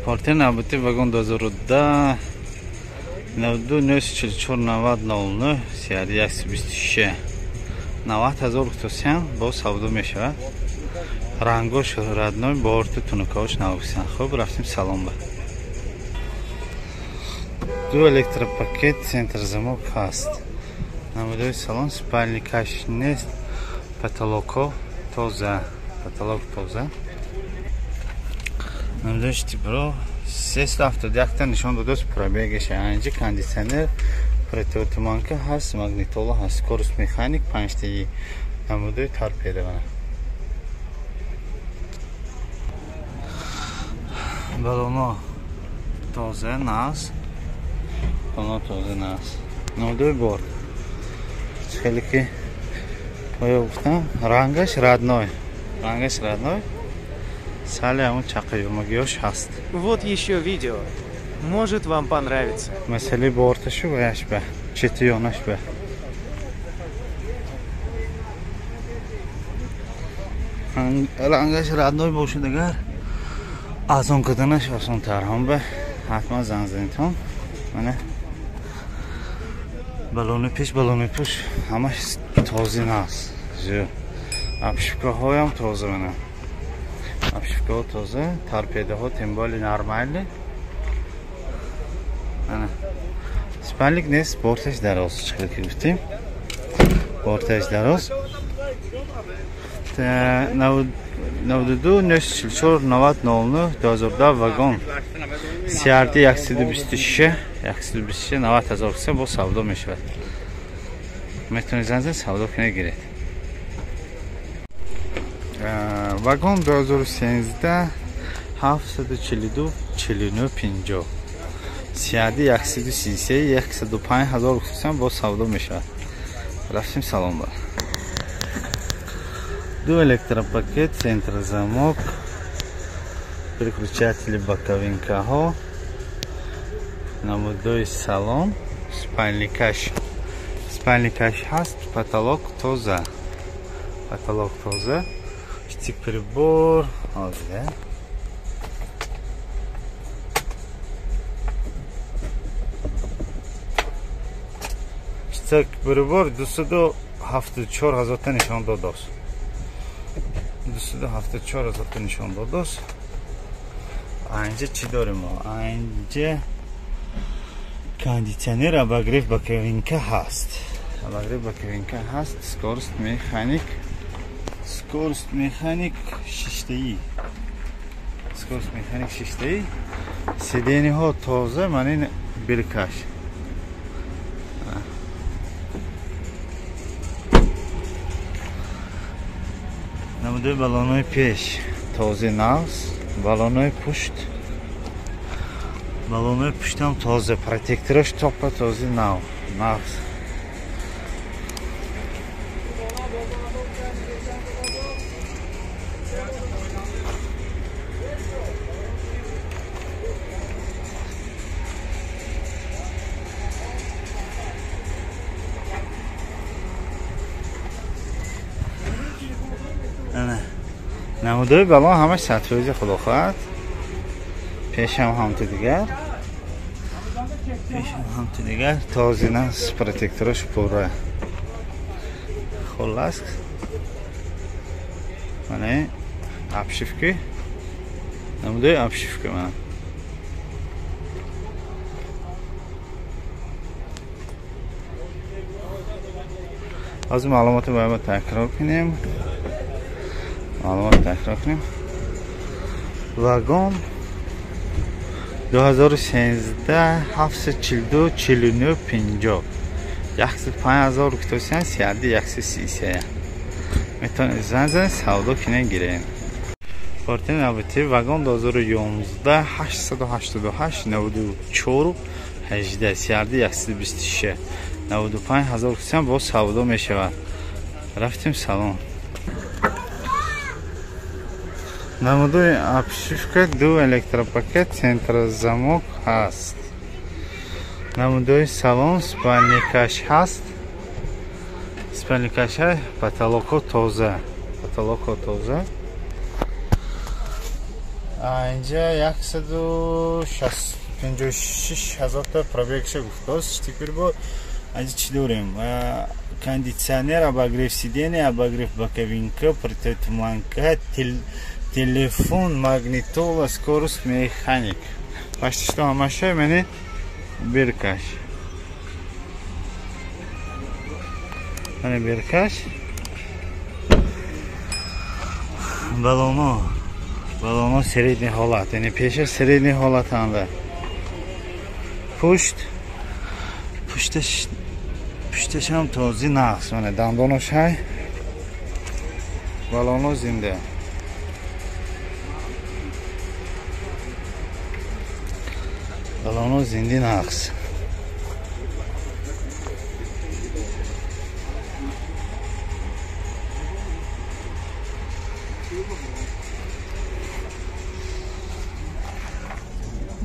Porter navbati vagon 2010 92 944 90 3126 90000 تومان با سودا میشود. رنگش ردنوی بارت تونکاش نوکسن. خب رفتیم سلام با دو الکتروپاکت سنتر زموک هست. نمودوی سالن سپرلیکاش نیست. پتالوکو توزه نمودوش تیبرو 371 تا نشان دادوست پرابیگش. اینجا کاندیسنر پرتوتمانکه هست. ماگنیتولا هست. کورس مکانیک 5 تایی. نمودوی تارپیده بنا балоно тоза нас. Нолдой борт. Сколько? Рангаш родной. Салям чакаю магиош хаст. Вот еще видео. Может вам понравится. Масали борта шу яшба. Четыёнашба. Рангаш родной бошидагар. از اون کدنش آسان تر هم به حتما زنگ زنید هم منه بلون پیش همش تازه نست جو ابشکه هایم تازه منه ابشکه ها تازه ترپیده ها تنبالی نرمالی منه سپنلیک نیست بورتش دراز چخیل که گفتیم بورتش دراز 92 944 90 2010 вагон CRD 126 90000 تومان با سودا میشود. میتونید زنگ سودا کنید گیرید. وагон 2013 742 49 50 CRD 133 105000 تومان با سودا میشود. رفتیم سلام با دو электропакет, центр замок, переключатели боковинка ها, намудой салон, спальный каш هست, потолок توزه, штик прибор, штик прибор 274,000 تا نشان داداست. 274,000 تا نشان داداست. اینجا چی داریم ما؟ اینجا کاندیشنر اباگریف باکوینکه هست. سکورست مکانیک 6 تایی. سیدینی ها تازه منین برکاش. نموده بالونوی پیش تازه ناز، بالونوی پشت هم تازه، پروتکتورش توپا تازه ناز. نمودوی بالون همش سطویزی خدا خواهد. پیش هم تو دیگر تازه ناز پروتکتورش پوره خلاص منه ابشیفکی نمودوی ابشیفکی من از معلومات باید تکرار کنیم. واگن 2013 742 49 50 105,000 تومان CRD 133 میتونید زنگ سودا کنید گیرین. پارتی نوبتی واگن 2011 888 94 18 CRD 126 95,000 تومان با سودا میشود. رفتیم سالن. نمودوی ابشیفکه دو الکتروپاکت центр замок هست. نمودوی салон спальный каш هست. спальный каш потолок توزه. اینجا 156,000 تا пробегش گفتاست. Теперь бо اینجا چی داریم؟ кондиционер, обогрев сидения, обогрев боковинка, противотуманка, телефон, магнитола, скорость, механик. Почти что машина мене беркаш. Мене беркаш. Balonu средний холод. Yani peşe средний холод anda. Puşteş هم توزی نقص منه دندانش های balonu زنده. Balonu zindi naqs.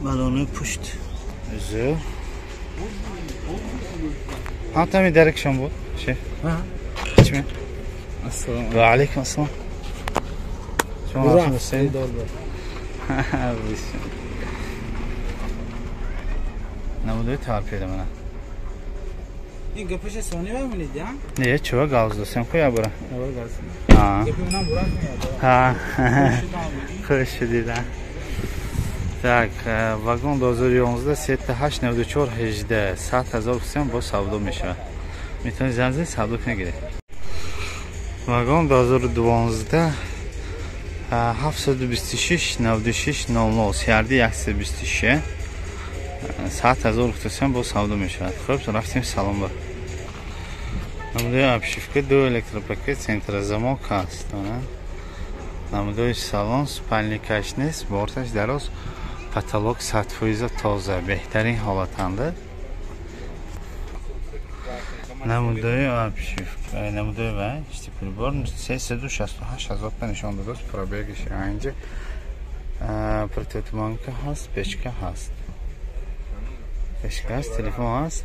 Balonu puşt. Üzü. Hatta mi direksiyon bu? Hiç mi? Assalamu Ve aleyküm assalam. alaikum. Ne bu diyor tarif edem ona. این گپش ثانی بمونید یا؟ Niye? Çuva gazlı. Sen koy ya bura. اول گرسون. Ha. گپی اونم برات میاد. Ha. Hoş دیدن. Так, вагон 2011 3894 18 100,000 сом бо савдо мешавад. Метавонед занзин савдо кунед. Вагон 2012 726 96 00 серди 123 100,000 сом бо савдо мешавад. Хуб, рафтем салон ба. Намудои обшивка 2 электропакет, центрозамок ҳаст. Намудои салон спальникаш нест, борташ дароз. Потолок 100% тоза, беҳтарин ҳолатанда. Намудои обшивка, намудои ва штиприбор 368,000 та нишон додааст. Пробегиш анҷа противотуманка ҳаст, печка ҳаст. Печка ҳаст, телефон ҳаст.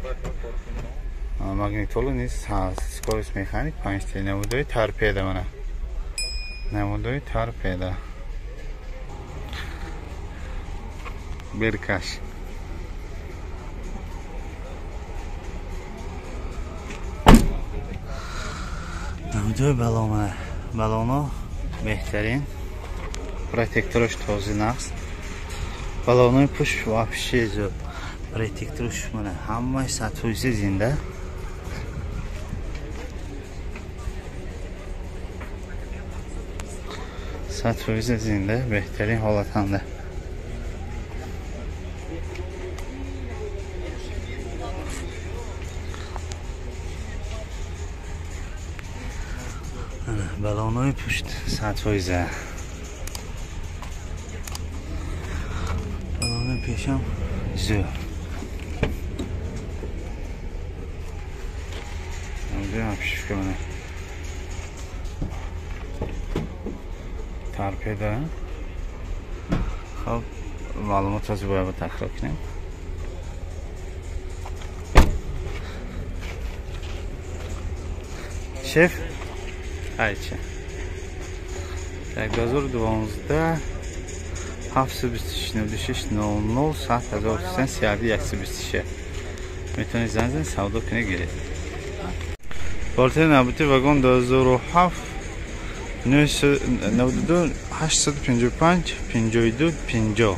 Магнитола низ ҳаст. Скорост механик 5 та. Намудои торпеда мана. Намудои торпеда. Berkash. Namudoi balonu behtarin. Protektorsh tozi naqs. Balonu push вообще zo. Protektorsh mana hamma 100% zinda. Satfoize zinda, behtarin holatanda. Balonu puşt, 100%. Balonu peşam zö. Ne yapışık bana? Torpeda. Xo'p, ma'lumot yozib boya takror qiling. Şef Ayça. Tak, 2012 726 00 100,000 سیادی 123. میتونید زنگ سودا کنید گیرید. بالتر نبودی واگن 2007 992 855 52 50.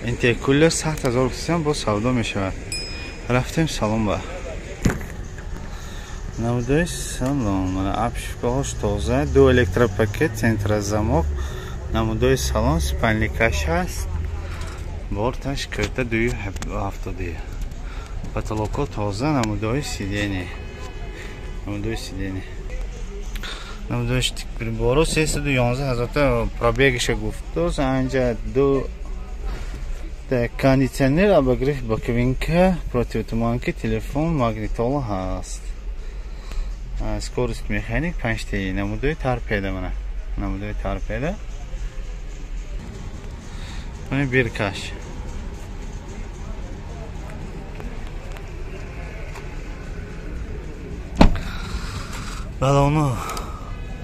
انتقال 100,000 با سودا میشود. رفتیم سالن با. Намудои салон, мана обшивкаҳош тоза, 2 электропакет, центрозамок. Намудои салон спальникаш ҳаст. Борташ кирта 270. Потолоко тоза, намудои сидение. Намудои прибору 311,000 та пробегиша гуфтоз, анҷа 2 кондиционер, обогрев боковинка, противотуманка, телефон, магнитола ҳаст. Скорость механик 5 та. Намудои торпеда мана. Намудои торпеда. Мана беркаш. Balonu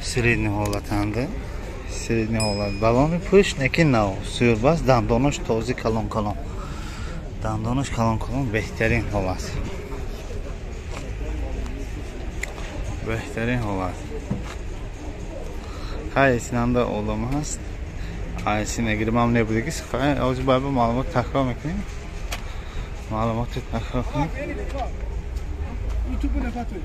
средний holatanda. средний ҳолат. Балони пӯшт неки нав. Сӯрбас, дандонаш този калон-калон. Дандонаш калон-калон беҳтарин ҳолат. Беҳтарин ҳолат. Ҳай синанда олама ҳаст. Ай син агар мам небудеги сифай ози баба маълумот такрор мекунем. Маълумоти такрор кунем. YouTube ne patı.